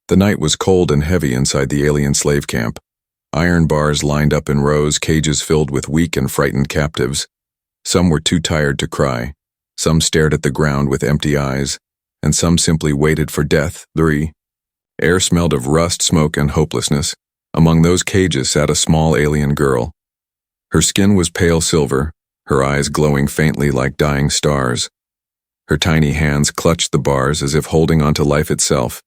The night was cold and heavy inside the alien slave camp. Iron bars lined up in rows, cages filled with weak and frightened captives. Some were too tired to cry, some stared at the ground with empty eyes, and some simply waited for death. 3. Air smelled of rust, smoke, and hopelessness. Among those cages sat a small alien girl. Her skin was pale silver, her eyes glowing faintly like dying stars. Her tiny hands clutched the bars as if holding on to life itself.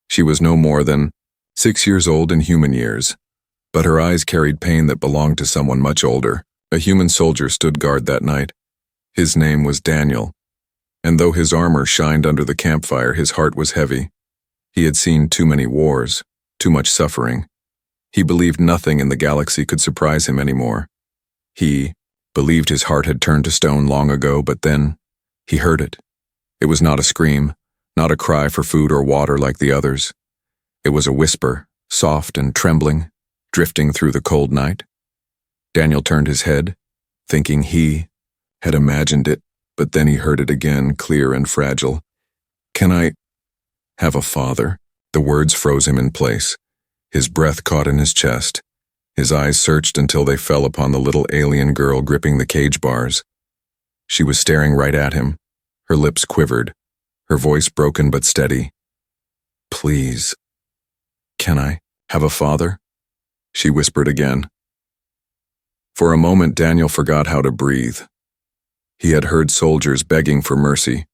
She was no more than 6 years old in human years, but her eyes carried pain that belonged to someone much older. A human soldier stood guard that night. His name was Daniel, and though his armor shined under the campfire, his heart was heavy. He had seen too many wars, too much suffering. He believed nothing in the galaxy could surprise him anymore. He believed his heart had turned to stone long ago, but then he heard it. It was not a scream, not a cry for food or water like the others. It was a whisper, soft and trembling, drifting through the cold night. Daniel turned his head, thinking he had imagined it, but then he heard it again, clear and fragile. "Can I have a father?" The words froze him in place. His breath caught in his chest. His eyes searched until they fell upon the little alien girl gripping the cage bars. She was staring right at him. Her lips quivered, her voice broken but steady. "Please, can I have a father?" she whispered again. For a moment, Daniel forgot how to breathe. He had heard soldiers begging for mercy,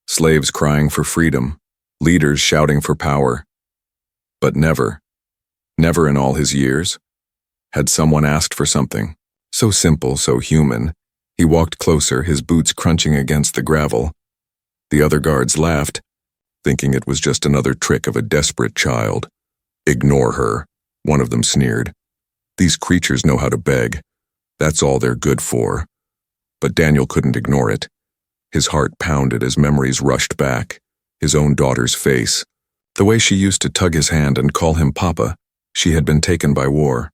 slaves crying for freedom, leaders shouting for power. But never in all his years, had someone asked for something so simple, so human. He walked closer, his boots crunching against the gravel. The other guards laughed, thinking it was just another trick of a desperate child. "Ignore her," one of them sneered. "These creatures know how to beg. That's all they're good for." But Daniel couldn't ignore it. His heart pounded as memories rushed back. His own daughter's face, the way she used to tug his hand and call him Papa. She had been taken by war.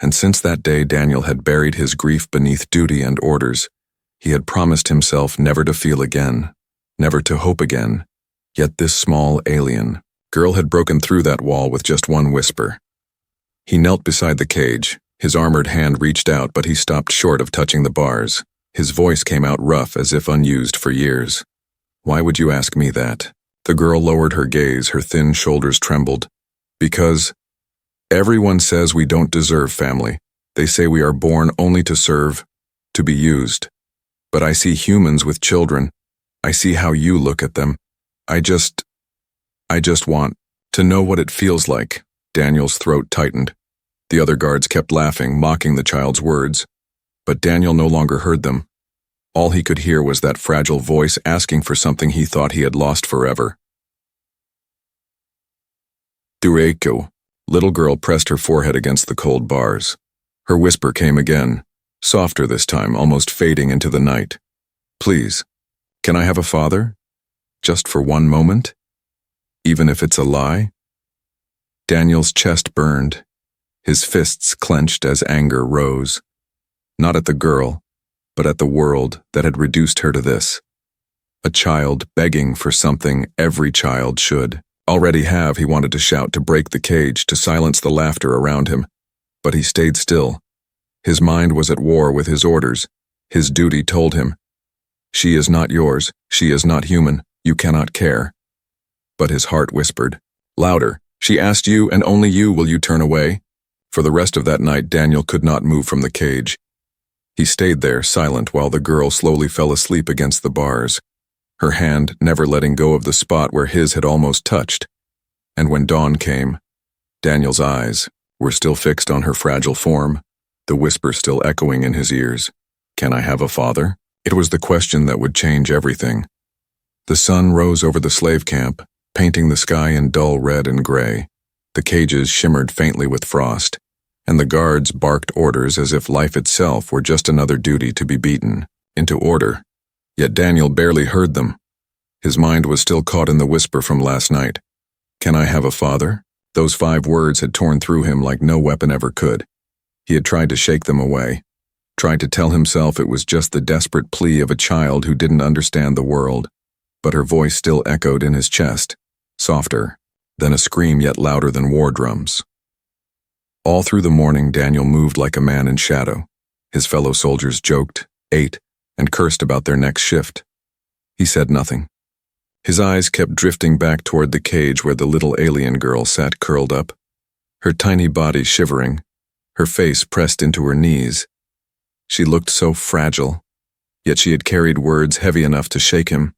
And since that day, Daniel had buried his grief beneath duty and orders. He had promised himself never to feel again, never to hope again. Yet this small alien girl had broken through that wall with just one whisper. He knelt beside the cage. His armored hand reached out, but he stopped short of touching the bars. His voice came out rough, as if unused for years. "Why would you ask me that?" The girl lowered her gaze, her thin shoulders trembled. "Because everyone says we don't deserve family. They say we are born only to serve, to be used. But I see humans with children. I see how you look at them. I just want to know what it feels like." Daniel's throat tightened. The other guards kept laughing, mocking the child's words. But Daniel no longer heard them. All he could hear was that fragile voice asking for something he thought he had lost forever. "Dureiko." Little girl pressed her forehead against the cold bars. Her whisper came again, softer this time, almost fading into the night. "Please, can I have a father? Just for one moment? Even if it's a lie?" Daniel's chest burned. His fists clenched as anger rose. Not at the girl, but at the world that had reduced her to this. A child begging for something every child should already have. He wanted to shout, to break the cage, to silence the laughter around him. But he stayed still. His mind was at war with his orders. His duty told him, "She is not yours. She is not human. You cannot care." But his heart whispered, louder, "She asked you, and only you will you turn away?" For the rest of that night, Daniel could not move from the cage. He stayed there, silent, while the girl slowly fell asleep against the bars, her hand never letting go of the spot where his had almost touched. And when dawn came, Daniel's eyes were still fixed on her fragile form, the whisper still echoing in his ears. "Can I have a father?" It was the question that would change everything. The sun rose over the slave camp, painting the sky in dull red and gray. The cages shimmered faintly with frost, and the guards barked orders as if life itself were just another duty to be beaten into order. Yet Daniel barely heard them. His mind was still caught in the whisper from last night. "Can I have a father?" Those 5 words had torn through him like no weapon ever could. He had tried to shake them away, tried to tell himself it was just the desperate plea of a child who didn't understand the world. But her voice still echoed in his chest, softer, then a scream yet louder than war drums. All through the morning, Daniel moved like a man in shadow. His fellow soldiers joked, ate, and cursed about their next shift. He said nothing. His eyes kept drifting back toward the cage where the little alien girl sat curled up, her tiny body shivering, her face pressed into her knees. She looked so fragile, yet she had carried words heavy enough to shake him.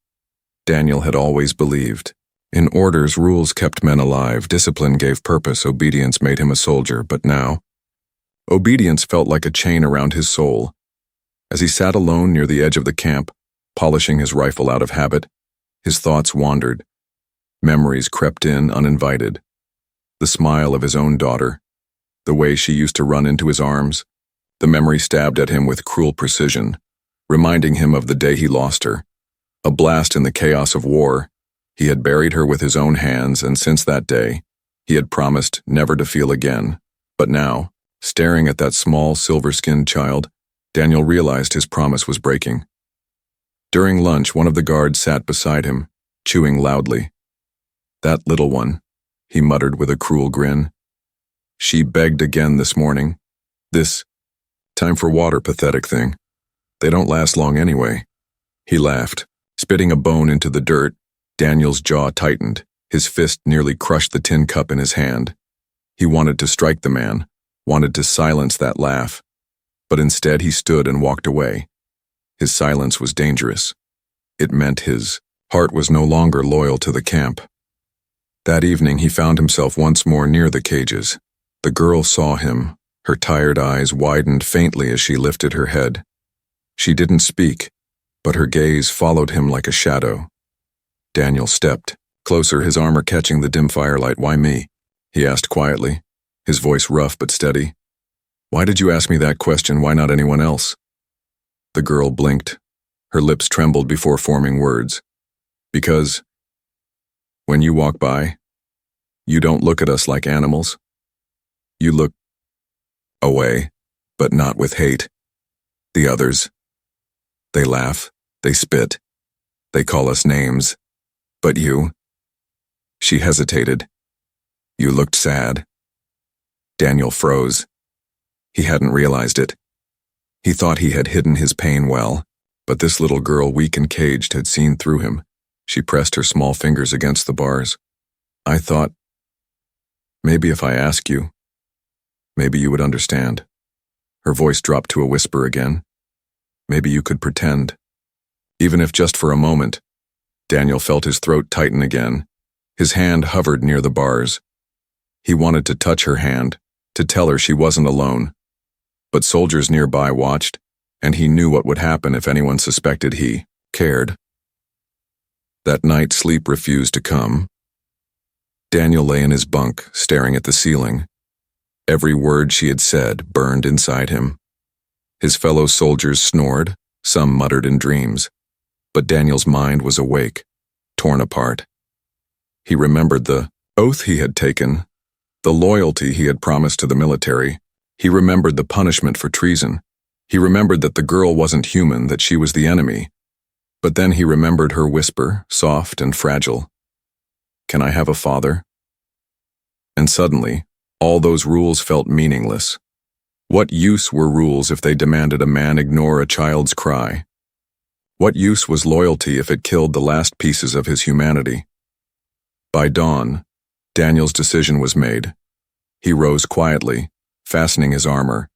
Daniel had always believed. In orders, rules kept men alive, discipline gave purpose, obedience made him a soldier, but now, obedience felt like a chain around his soul. As he sat alone near the edge of the camp, polishing his rifle out of habit, his thoughts wandered. Memories crept in uninvited. The smile of his own daughter, the way she used to run into his arms. The memory stabbed at him with cruel precision, reminding him of the day he lost her. A blast in the chaos of war. He had buried her with his own hands, and since that day, he had promised never to feel again. But now, staring at that small, silver-skinned child, Daniel realized his promise was breaking. During lunch, one of the guards sat beside him, chewing loudly. "That little one," he muttered with a cruel grin. "She begged again this morning. This time for water pathetic thing. They don't last long anyway." He laughed, spitting a bone into the dirt. Daniel's jaw tightened. His fist nearly crushed the tin cup in his hand. He wanted to strike the man, wanted to silence that laugh. But instead he stood and walked away. His silence was dangerous. It meant his heart was no longer loyal to the camp. That evening he found himself once more near the cages. The girl saw him. Her tired eyes widened faintly as she lifted her head. She didn't speak, but her gaze followed him like a shadow. Daniel stepped closer, his armor catching the dim firelight. "Why me?" he asked quietly, his voice rough but steady. "Why did you ask me that question? Why not anyone else?" The girl blinked. Her lips trembled before forming words. "Because when you walk by, you don't look at us like animals. You look away, but not with hate. The others, they laugh, they spit, they call us names. But you..." She hesitated. "You looked sad." Daniel froze. He hadn't realized it. He thought he had hidden his pain well, but this little girl, weak and caged, had seen through him. She pressed her small fingers against the bars. "I thought, maybe if I ask you, maybe you would understand." Her voice dropped to a whisper again. "Maybe you could pretend. Even if just for a moment." Daniel felt his throat tighten again. His hand hovered near the bars. He wanted to touch her hand, to tell her she wasn't alone. But soldiers nearby watched, and he knew what would happen if anyone suspected he cared. That night, sleep refused to come. Daniel lay in his bunk, staring at the ceiling. Every word she had said burned inside him. His fellow soldiers snored, some muttered in dreams. But Daniel's mind was awake, torn apart. He remembered the oath he had taken, the loyalty he had promised to the military. He remembered the punishment for treason. He remembered that the girl wasn't human, that she was the enemy. But then he remembered her whisper, soft and fragile. "Can I have a father?" And suddenly, all those rules felt meaningless. What use were rules if they demanded a man ignore a child's cry? What use was loyalty if it killed the last pieces of his humanity? By dawn, Daniel's decision was made. He rose quietly, fastening his armor.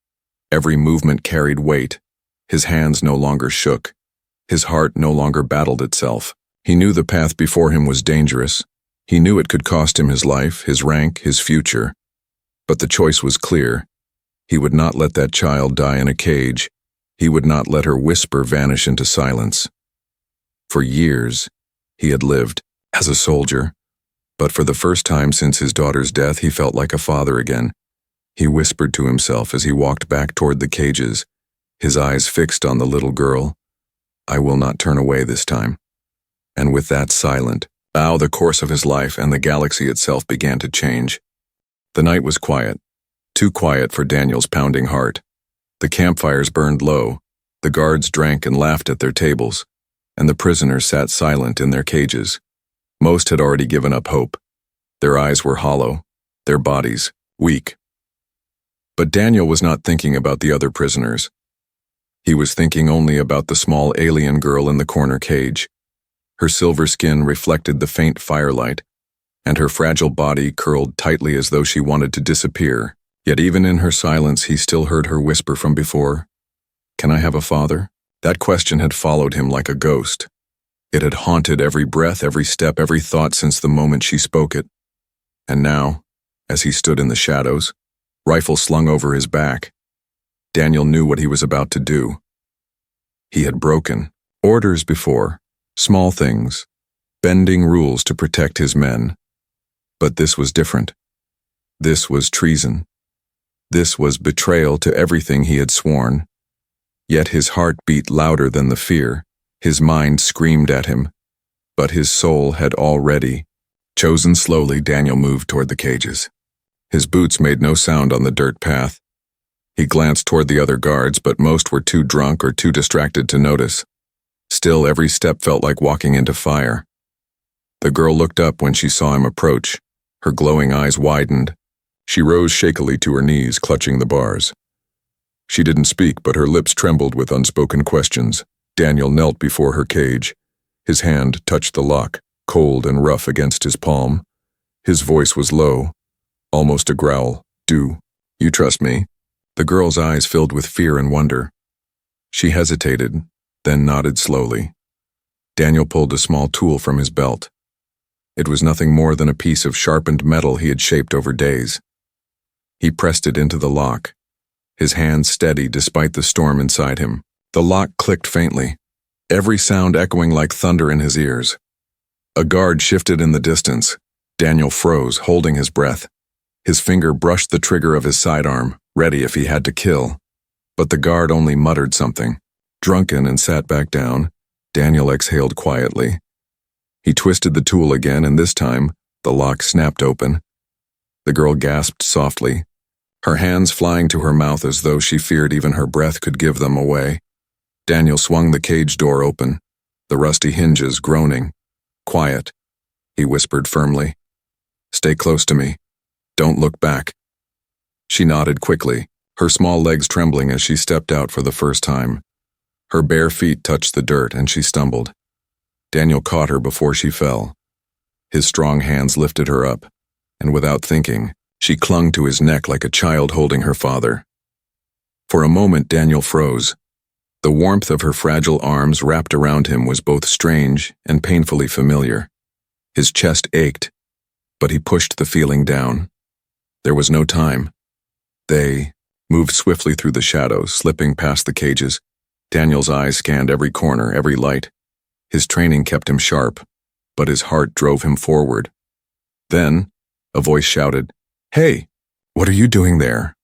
Every movement carried weight. His hands no longer shook. His heart no longer battled itself. He knew the path before him was dangerous. He knew it could cost him his life, his rank, his future. But the choice was clear. He would not let that child die in a cage. He would not let her whisper vanish into silence. For years, he had lived as a soldier, but for the first time since his daughter's death, he felt like a father again. He whispered to himself as he walked back toward the cages, his eyes fixed on the little girl. "I will not turn away this time." And with that silent bow, the course of his life and the galaxy itself began to change. The night was quiet, too quiet for Daniel's pounding heart. The campfires burned low, the guards drank and laughed at their tables, and the prisoners sat silent in their cages. Most had already given up hope. Their eyes were hollow, their bodies weak. But Daniel was not thinking about the other prisoners. He was thinking only about the small alien girl in the corner cage. Her silver skin reflected the faint firelight, and her fragile body curled tightly as though she wanted to disappear. Yet even in her silence he still heard her whisper from before, "Can I have a father?" That question had followed him like a ghost. It had haunted every breath, every step, every thought since the moment she spoke it. And now, as he stood in the shadows, rifle slung over his back, Daniel knew what he was about to do. He had broken orders before, small things, bending rules to protect his men. But this was different. This was treason. This was betrayal to everything he had sworn. Yet his heart beat louder than the fear. His mind screamed at him. But his soul had already chosen. Slowly, Daniel moved toward the cages. His boots made no sound on the dirt path. He glanced toward the other guards, but most were too drunk or too distracted to notice. Still, every step felt like walking into fire. The girl looked up when she saw him approach. Her glowing eyes widened. She rose shakily to her knees, clutching the bars. She didn't speak, but her lips trembled with unspoken questions. Daniel knelt before her cage. His hand touched the lock, cold and rough against his palm. His voice was low, almost a growl. "Do you trust me?" The girl's eyes filled with fear and wonder. She hesitated, then nodded slowly. Daniel pulled a small tool from his belt. It was nothing more than a piece of sharpened metal he had shaped over days. He pressed it into the lock, his hand steady despite the storm inside him. The lock clicked faintly, every sound echoing like thunder in his ears. A guard shifted in the distance. Daniel froze, holding his breath. His finger brushed the trigger of his sidearm, ready if he had to kill. But the guard only muttered something. Drunken and sat back down, Daniel exhaled quietly. He twisted the tool again, and this time, the lock snapped open. The girl gasped softly, her hands flying to her mouth as though she feared even her breath could give them away. Daniel swung the cage door open, the rusty hinges groaning. "Quiet," he whispered firmly. "Stay close to me. Don't look back." She nodded quickly, her small legs trembling as she stepped out for the first time. Her bare feet touched the dirt and she stumbled. Daniel caught her before she fell. His strong hands lifted her up, and without thinking, she clung to his neck like a child holding her father. For a moment, Daniel froze. The warmth of her fragile arms wrapped around him was both strange and painfully familiar. His chest ached, but he pushed the feeling down. There was no time. They moved swiftly through the shadows, slipping past the cages. Daniel's eyes scanned every corner, every light. His training kept him sharp, but his heart drove him forward. Then, a voice shouted, "Hey, what are you doing there?"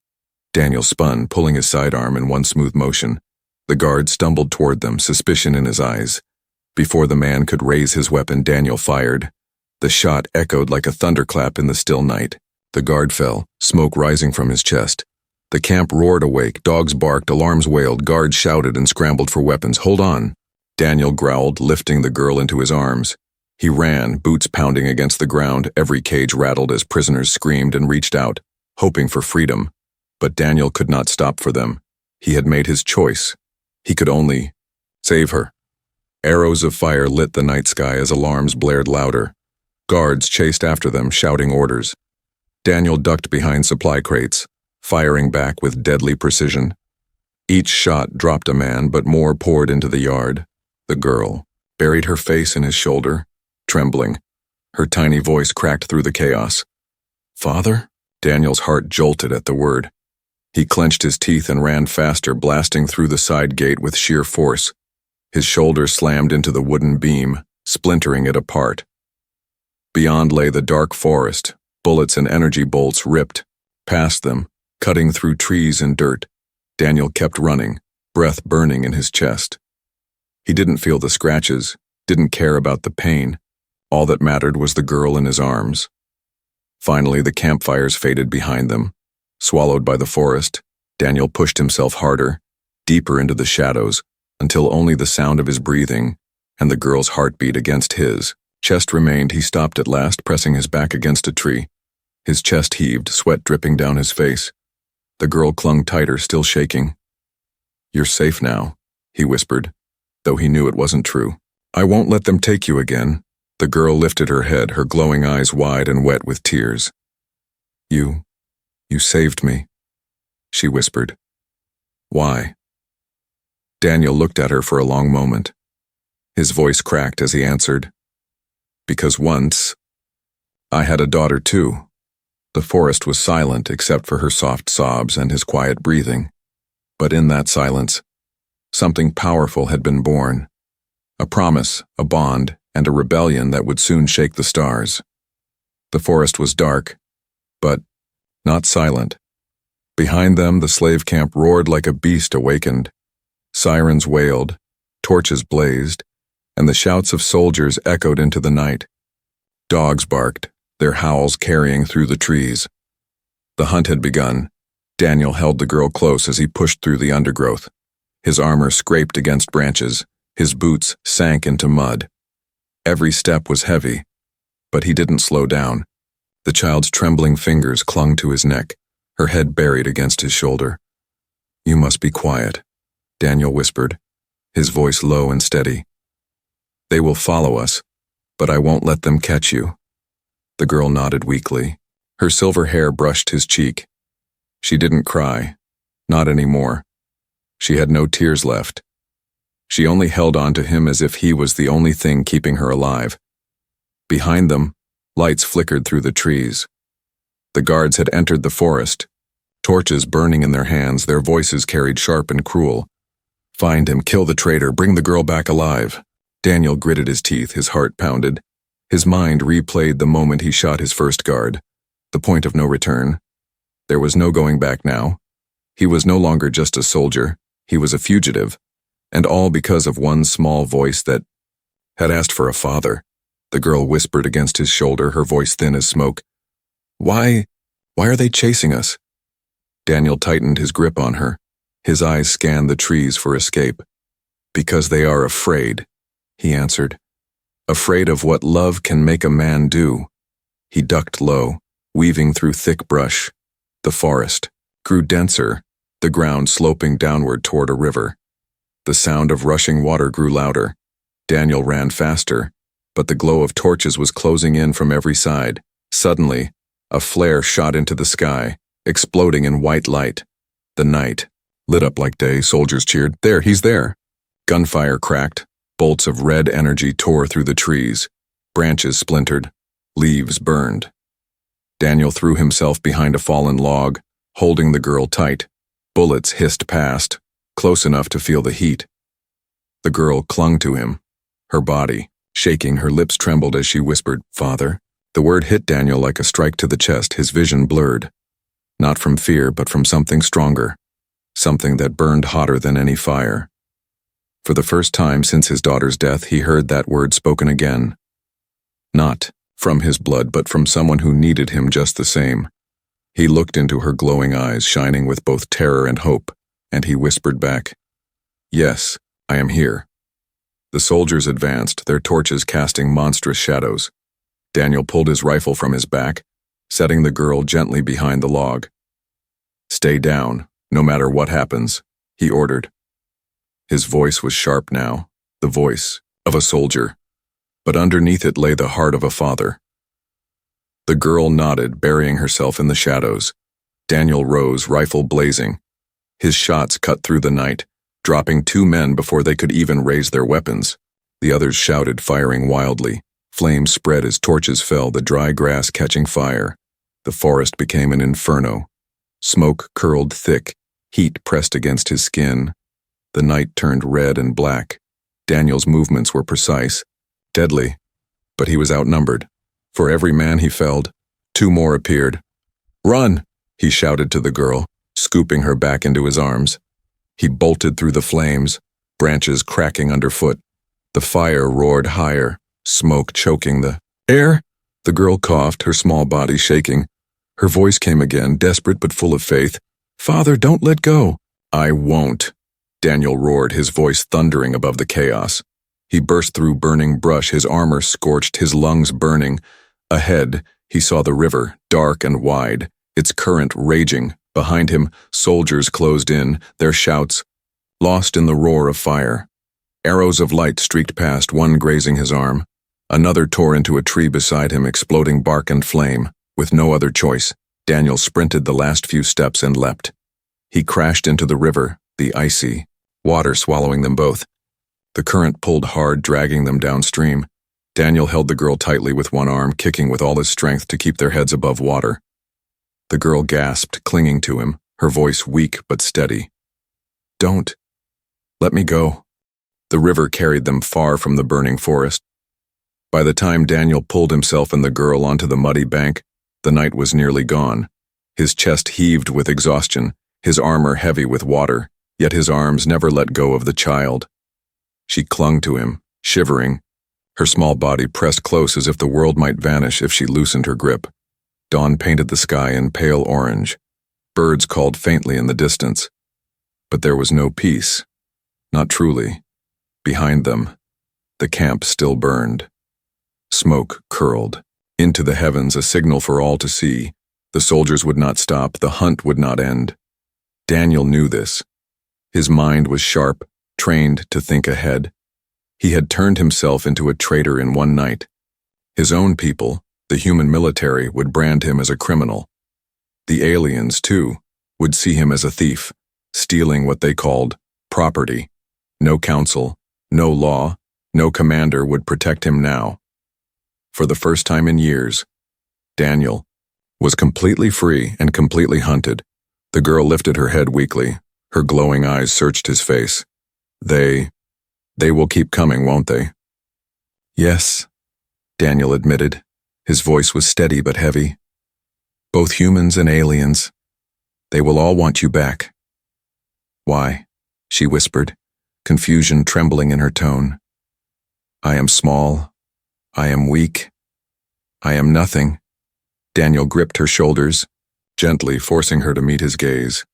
Daniel spun, pulling his sidearm in one smooth motion. The guard stumbled toward them, suspicion in his eyes. Before the man could raise his weapon, Daniel fired. The shot echoed like a thunderclap in the still night. The guard fell, smoke rising from his chest. The camp roared awake, dogs barked, alarms wailed, guards shouted and scrambled for weapons. "Hold on," Daniel growled, lifting the girl into his arms. He ran, boots pounding against the ground. Every cage rattled as prisoners screamed and reached out, hoping for freedom. But Daniel could not stop for them. He had made his choice. He could only save her. Arrows of fire lit the night sky as alarms blared louder. Guards chased after them, shouting orders. Daniel ducked behind supply crates, firing back with deadly precision. Each shot dropped a man, but more poured into the yard. The girl buried her face in his shoulder, trembling. Her tiny voice cracked through the chaos. "Father?" Daniel's heart jolted at the word. He clenched his teeth and ran faster, blasting through the side gate with sheer force. His shoulder slammed into the wooden beam, splintering it apart. Beyond lay the dark forest. Bullets and energy bolts ripped past them, cutting through trees and dirt. Daniel kept running, breath burning in his chest. He didn't feel the scratches, didn't care about the pain. All that mattered was the girl in his arms. Finally, the campfires faded behind them. Swallowed by the forest, Daniel pushed himself harder, deeper into the shadows, until only the sound of his breathing and the girl's heartbeat against his Chest remained. He stopped at last, pressing his back against a tree. His chest heaved, sweat dripping down his face. The girl clung tighter, still shaking. "You're safe now," he whispered, though he knew it wasn't true. "I won't let them take you again." The girl lifted her head, her glowing eyes wide and wet with tears. You saved me," she whispered. "Why?" Daniel looked at her for a long moment. His voice cracked as he answered, "Because once, I had a daughter too." The forest was silent except for her soft sobs and his quiet breathing. But in that silence, something powerful had been born. A promise, a bond, and a rebellion that would soon shake the stars. The forest was dark, but not silent. Behind them, the slave camp roared like a beast awakened. Sirens wailed, torches blazed, and the shouts of soldiers echoed into the night. Dogs barked, their howls carrying through the trees. The hunt had begun. Daniel held the girl close as he pushed through the undergrowth. His armor scraped against branches, his boots sank into mud. Every step was heavy, but he didn't slow down. The child's trembling fingers clung to his neck, her head buried against his shoulder. "You must be quiet," Daniel whispered, his voice low and steady. "They will follow us, but I won't let them catch you." The girl nodded weakly. Her silver hair brushed his cheek. She didn't cry, not anymore. She had no tears left. She only held on to him as if he was the only thing keeping her alive. Behind them, lights flickered through the trees. The guards had entered the forest, torches burning in their hands, their voices carried sharp and cruel. "Find him, kill the traitor, bring the girl back alive." Daniel gritted his teeth, his heart pounded. His mind replayed the moment he shot his first guard, the point of no return. There was no going back now. He was no longer just a soldier, he was a fugitive, and all because of one small voice that had asked for a father. The girl whispered against his shoulder, her voice thin as smoke. Why are they chasing us?" Daniel tightened his grip on her. His eyes scanned the trees for escape. "Because they are afraid," he answered. "Afraid of what love can make a man do." He ducked low, weaving through thick brush. The forest grew denser, the ground sloping downward toward a river. The sound of rushing water grew louder. Daniel ran faster, but the glow of torches was closing in from every side. Suddenly, a flare shot into the sky, exploding in white light. The night lit up like day. Soldiers cheered, "There, he's there!" Gunfire cracked. Bolts of red energy tore through the trees. Branches splintered. Leaves burned. Daniel threw himself behind a fallen log, holding the girl tight. Bullets hissed past, close enough to feel the heat. The girl clung to him, her body shaking. Her lips trembled as she whispered, "Father." The word hit Daniel like a strike to the chest, his vision blurred. Not from fear, but from something stronger. Something that burned hotter than any fire. For the first time since his daughter's death, he heard that word spoken again. Not from his blood, but from someone who needed him just the same. He looked into her glowing eyes, shining with both terror and hope, and he whispered back, "Yes, I am here." The soldiers advanced, their torches casting monstrous shadows. Daniel pulled his rifle from his back, setting the girl gently behind the log. "Stay down, no matter what happens," he ordered. His voice was sharp now, the voice of a soldier, but underneath it lay the heart of a father. The girl nodded, burying herself in the shadows. Daniel rose, rifle blazing. His shots cut through the night, dropping 2 men before they could even raise their weapons. The others shouted, firing wildly. Flames spread as torches fell, the dry grass catching fire. The forest became an inferno. Smoke curled thick, heat pressed against his skin. The night turned red and black. Daniel's movements were precise, deadly, but he was outnumbered. For every man he felled, 2 more appeared. "Run!" he shouted to the girl, scooping her back into his arms. He bolted through the flames, branches cracking underfoot. The fire roared higher, smoke choking the air. The girl coughed, her small body shaking. Her voice came again, desperate but full of faith. "Father, don't let go." "I won't," Daniel roared, his voice thundering above the chaos. He burst through burning brush, his armor scorched, his lungs burning. Ahead, he saw the river, dark and wide, its current raging. Behind him, soldiers closed in, their shouts lost in the roar of fire. Arrows of light streaked past, one grazing his arm. Another tore into a tree beside him, exploding bark and flame. With no other choice, Daniel sprinted the last few steps and leapt. He crashed into the river, the icy water swallowing them both. The current pulled hard, dragging them downstream. Daniel held the girl tightly with one arm, kicking with all his strength to keep their heads above water. The girl gasped, clinging to him, her voice weak but steady. "Don't. Let me go." The river carried them far from the burning forest. By the time Daniel pulled himself and the girl onto the muddy bank, the night was nearly gone. His chest heaved with exhaustion, his armor heavy with water, yet his arms never let go of the child. She clung to him, shivering, her small body pressed close as if the world might vanish if she loosened her grip. Dawn painted the sky in pale orange. Birds called faintly in the distance. But there was no peace. Not truly. Behind them, the camp still burned. Smoke curled. Into the heavens, a signal for all to see. The soldiers would not stop, the hunt would not end. Daniel knew this. His mind was sharp, trained to think ahead. He had turned himself into a traitor in one night. His own people, the human military, would brand him as a criminal. The aliens, too, would see him as a thief, stealing what they called property. No council, no law, no commander would protect him now. For the first time in years, Daniel was completely free and completely hunted. The girl lifted her head weakly. Her glowing eyes searched his face. They will keep coming, won't they? Yes, Daniel admitted. His voice was steady but heavy. Both humans and aliens. They will all want you back. Why? She whispered, confusion trembling in her tone. I am small. I am weak. I am nothing. Daniel gripped her shoulders, gently forcing her to meet his gaze.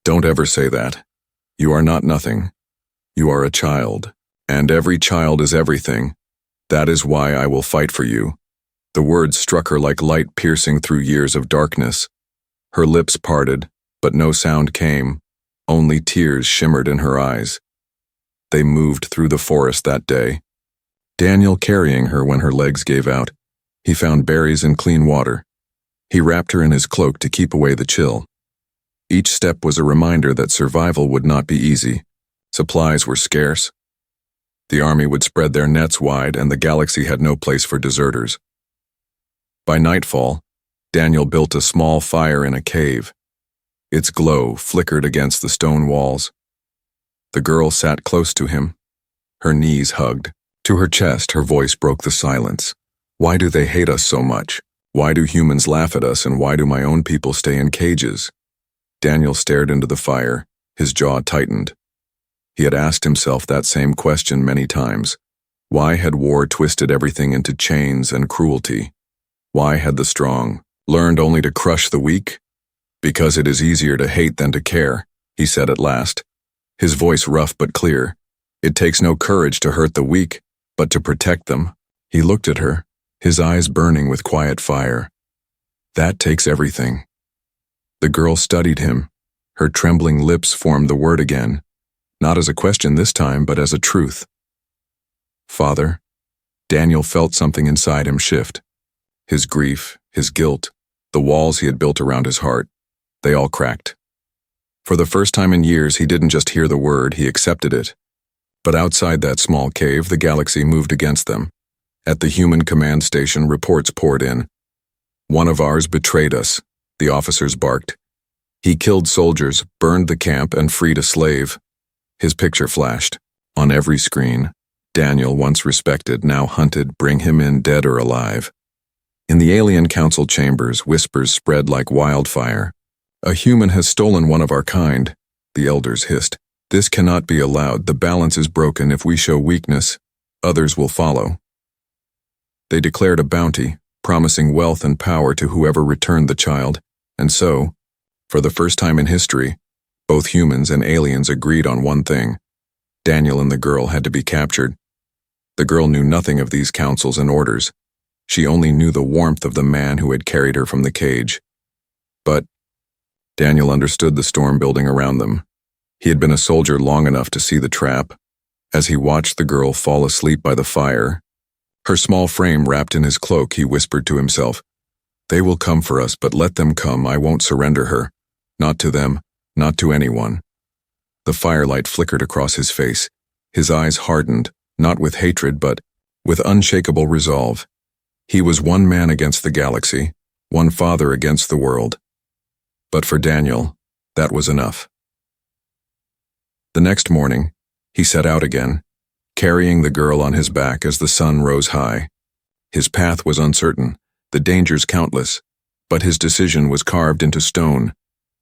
Don't ever say that. You are not nothing. You are a child, and every child is everything. That is why I will fight for you. The words struck her like light piercing through years of darkness. Her lips parted, but no sound came. Only tears shimmered in her eyes. They moved through the forest that day. Daniel carrying her when her legs gave out. He found berries and clean water. He wrapped her in his cloak to keep away the chill. Each step was a reminder that survival would not be easy. Supplies were scarce. The army would spread their nets wide, and the galaxy had no place for deserters. By nightfall, Daniel built a small fire in a cave. Its glow flickered against the stone walls. The girl sat close to him, her knees hugged. To her chest, her voice broke the silence. Why do they hate us so much? Why do humans laugh at us, and why do my own people stay in cages? Daniel stared into the fire, his jaw tightened. He had asked himself that same question many times. Why had war twisted everything into chains and cruelty? Why had the strong learned only to crush the weak? Because it is easier to hate than to care, he said at last, his voice rough but clear. It takes no courage to hurt the weak, but to protect them. He looked at her, his eyes burning with quiet fire. That takes everything. The girl studied him. Her trembling lips formed the word again, not as a question this time, but as a truth. Father. Daniel felt something inside him shift. His grief, his guilt, the walls he had built around his heart, they all cracked. For the first time in years, he didn't just hear the word, he accepted it. But outside that small cave, the galaxy moved against them. At the human command station, reports poured in. One of ours betrayed us, the officers barked. He killed soldiers, burned the camp, and freed a slave. His picture flashed. On every screen, Daniel, once respected, now hunted, bring him in dead or alive. In the alien council chambers, whispers spread like wildfire. A human has stolen one of our kind, the elders hissed. This cannot be allowed. The balance is broken. If we show weakness, others will follow. They declared a bounty, promising wealth and power to whoever returned the child, and so, for the first time in history, both humans and aliens agreed on one thing. Daniel and the girl had to be captured. The girl knew nothing of these counsels and orders. She only knew the warmth of the man who had carried her from the cage. But Daniel understood the storm building around them. He had been a soldier long enough to see the trap. As he watched the girl fall asleep by the fire, her small frame wrapped in his cloak, he whispered to himself, "They will come for us, but let them come. I won't surrender her. Not to them, not to anyone." The firelight flickered across his face. His eyes hardened, not with hatred, but with unshakable resolve. He was one man against the galaxy, one father against the world. But for Daniel, that was enough. The next morning, he set out again, carrying the girl on his back as the sun rose high. His path was uncertain, the dangers countless, but his decision was carved into stone.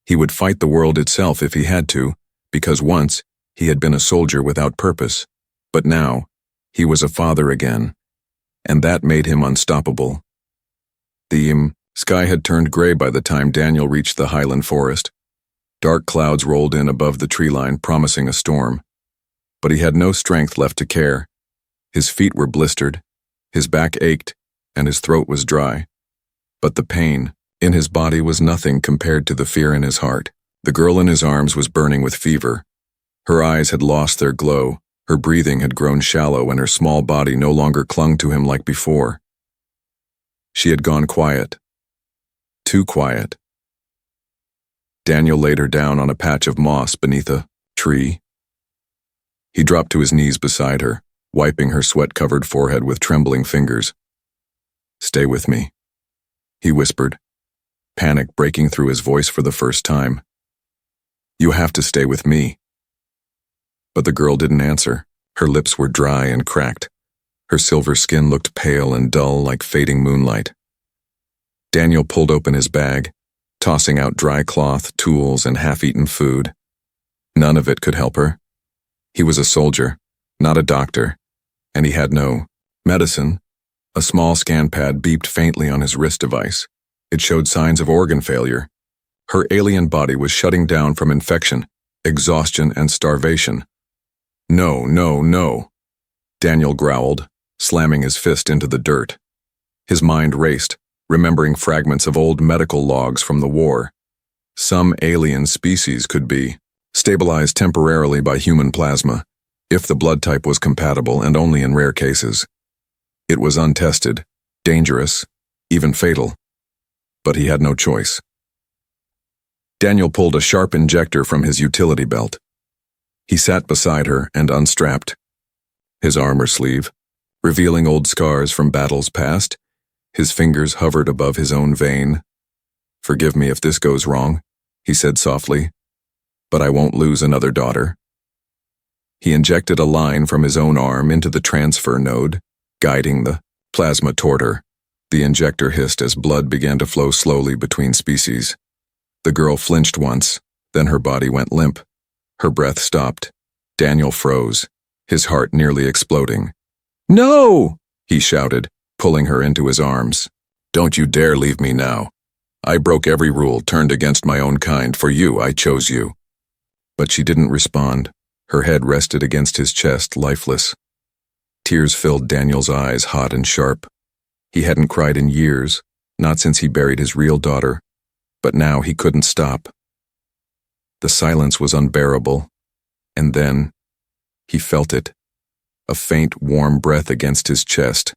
He would fight the world itself if he had to, because once he had been a soldier without purpose, but now he was a father again, and that made him unstoppable. The sky had turned gray by the time Daniel reached the highland forest. Dark clouds rolled in above the tree line, promising a storm. But he had no strength left to care. His feet were blistered, his back ached, and his throat was dry. But the pain in his body was nothing compared to the fear in his heart. The girl in his arms was burning with fever. Her eyes had lost their glow, her breathing had grown shallow, and her small body no longer clung to him like before. She had gone quiet. Too quiet. Daniel laid her down on a patch of moss beneath a tree. He dropped to his knees beside her, wiping her sweat-covered forehead with trembling fingers. "Stay with me," he whispered, panic breaking through his voice for the first time. "You have to stay with me." But the girl didn't answer. Her lips were dry and cracked. Her silver skin looked pale and dull like fading moonlight. Daniel pulled open his bag, tossing out dry cloth, tools, and half-eaten food. None of it could help her. He was a soldier, not a doctor, and he had no medicine. A small scan pad beeped faintly on his wrist device. It showed signs of organ failure. Her alien body was shutting down from infection, exhaustion, and starvation. "No, no, no," Daniel growled, slamming his fist into the dirt. His mind raced, remembering fragments of old medical logs from the war. Some alien species could be stabilized temporarily by human plasma, if the blood type was compatible, and only in rare cases. It was untested, dangerous, even fatal. But he had no choice. Daniel pulled a sharp injector from his utility belt. He sat beside her and unstrapped. His armor sleeve, revealing old scars from battles past, his fingers hovered above his own vein. "Forgive me if this goes wrong," he said softly, "but I won't lose another daughter." He injected a line from his own arm into the transfer node, guiding the plasma toward her. The injector hissed as blood began to flow slowly between species. The girl flinched once, then her body went limp. Her breath stopped. Daniel froze, his heart nearly exploding. "No!" he shouted, pulling her into his arms. "Don't you dare leave me now. I broke every rule, turned against my own kind. For you, I chose you." But she didn't respond. Her head rested against his chest, lifeless. Tears filled Daniel's eyes, hot and sharp. He hadn't cried in years, not since he buried his real daughter, but now he couldn't stop. The silence was unbearable, and then he felt it, a faint, warm breath against his chest.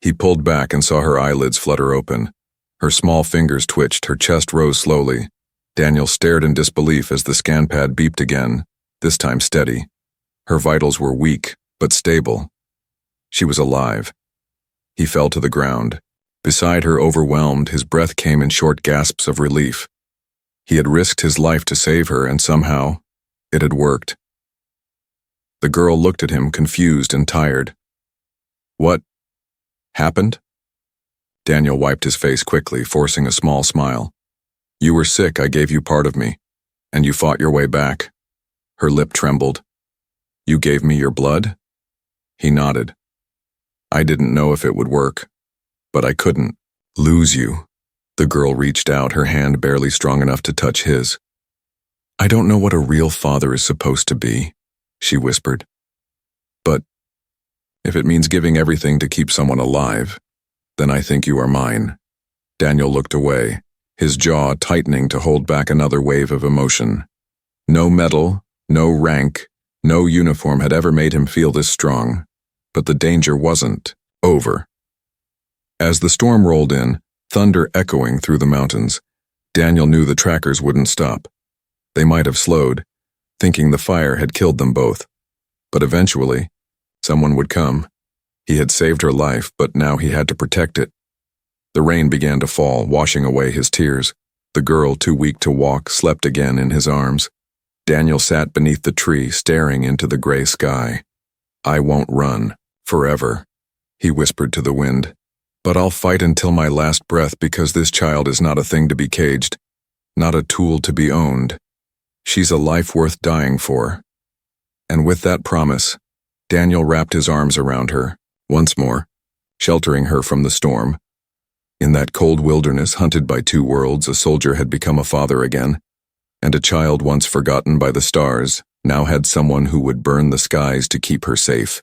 He pulled back and saw her eyelids flutter open. Her small fingers twitched, her chest rose slowly. Daniel stared in disbelief as the scan pad beeped again, this time steady. Her vitals were weak, but stable. She was alive. He fell to the ground. Beside her, overwhelmed, his breath came in short gasps of relief. He had risked his life to save her, and somehow, it had worked. The girl looked at him, confused and tired. "What happened?" Daniel wiped his face quickly, forcing a small smile. "You were sick, I gave you part of me, and you fought your way back." Her lip trembled. "You gave me your blood?" He nodded. "I didn't know if it would work, but I couldn't lose you." The girl reached out, her hand barely strong enough to touch his. "I don't know what a real father is supposed to be," she whispered. "But If it means giving everything to keep someone alive, then I think you are mine." Daniel looked away, his jaw tightening to hold back another wave of emotion. No medal, no rank, no uniform had ever made him feel this strong, but the danger wasn't over. As the storm rolled in, thunder echoing through the mountains, Daniel knew the trackers wouldn't stop. They might have slowed, thinking the fire had killed them both. But eventually, someone would come. He had saved her life, but now he had to protect it. The rain began to fall, washing away his tears. The girl, too weak to walk, slept again in his arms. Daniel sat beneath the tree, staring into the gray sky. "I won't run, forever," he whispered to the wind. "But I'll fight until my last breath, because this child is not a thing to be caged, not a tool to be owned. She's a life worth dying for." And with that promise, Daniel wrapped his arms around her, once more, sheltering her from the storm. In that cold wilderness, hunted by two worlds, a soldier had become a father again, and a child once forgotten by the stars now had someone who would burn the skies to keep her safe.